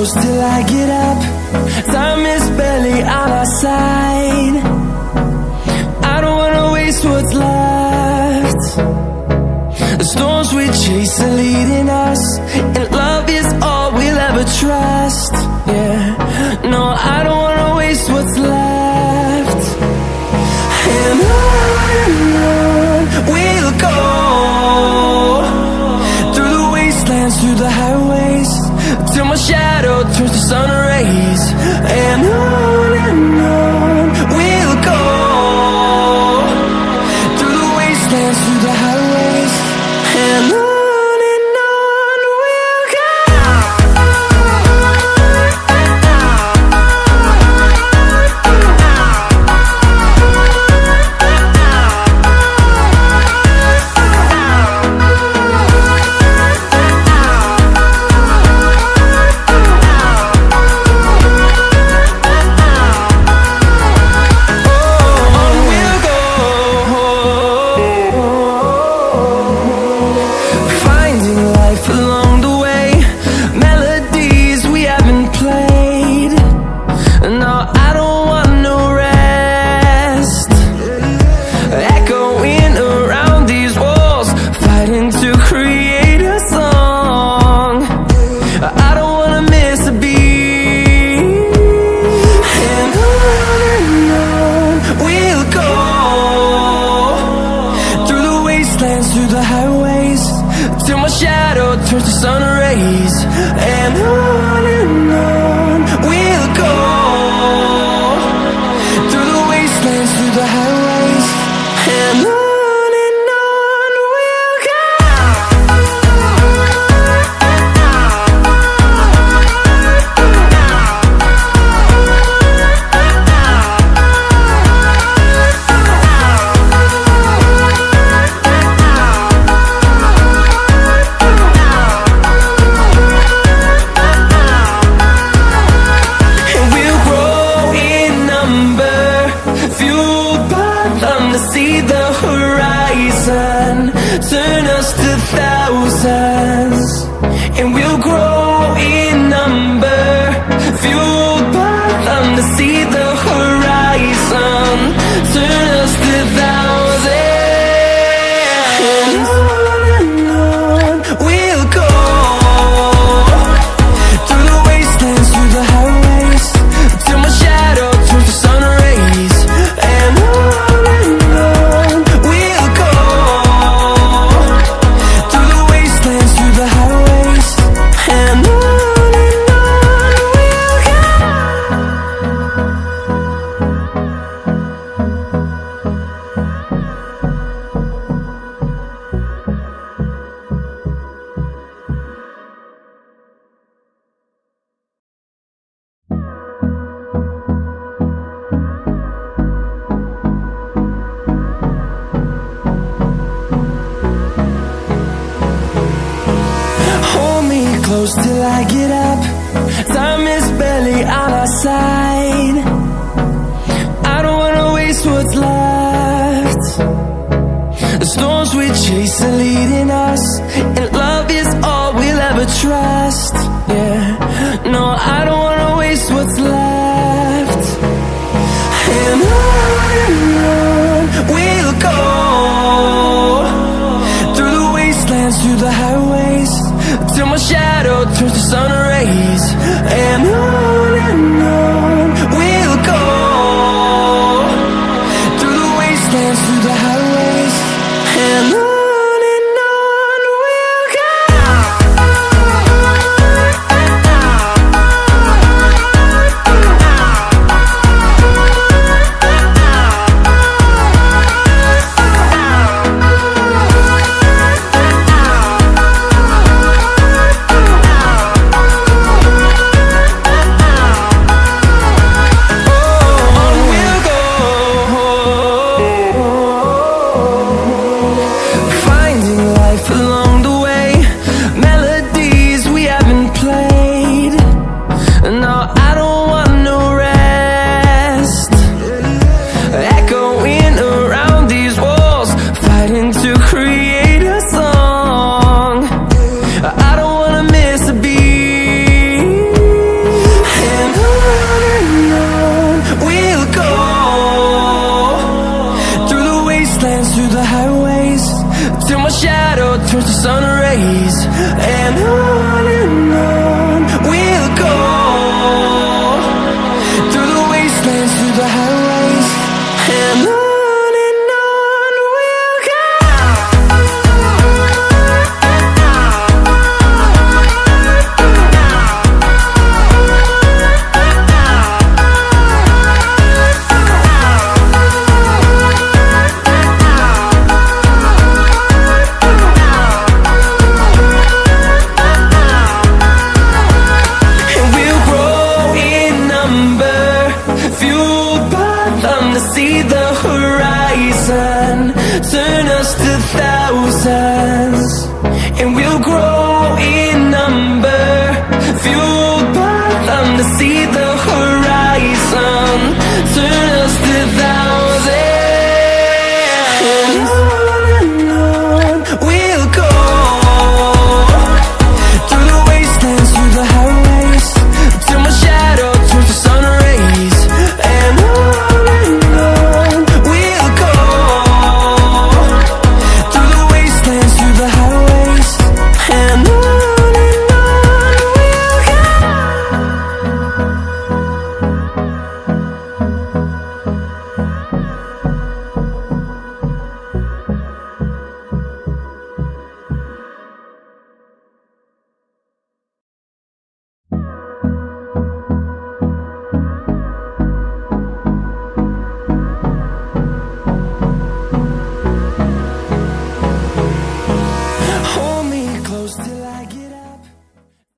close till I get up. Time is barely on our side. I don't wanna waste what's left. The storms we chase are leading us, and love is all we'll ever trust. Yeah, no, I don't wanna waste what's left. And on we'll go, through the wastelands, through the highways, till my shadow turns to sun rays. And on we'll go, through the wastelands, through the highways, and on we'll go. Through the highways, till my shadow turns to sun rays. And on we'll go, through the wastelands, through the highways, and on we'll go. See the horizon, turn us to thousands, and we'll grow in number, fueled by them to see the horizon, turn us to thousands. And on we'll go, through the wastelands, through the highways, till my shadow turns to sun rays. And close till I get up. Time is barely on our side. I don't wanna waste what's left. The storms we chase are leading us, and love is all we'll ever trust. Yeah, no, I don't wanna waste what's left. And on we'll go, through the wastelands, through the highways, till my shadow turns to sun rays. And on we'll go, through the wastelands, through the highways, and on we'll go. And fueled by them to see the horizon, turn us to thousands.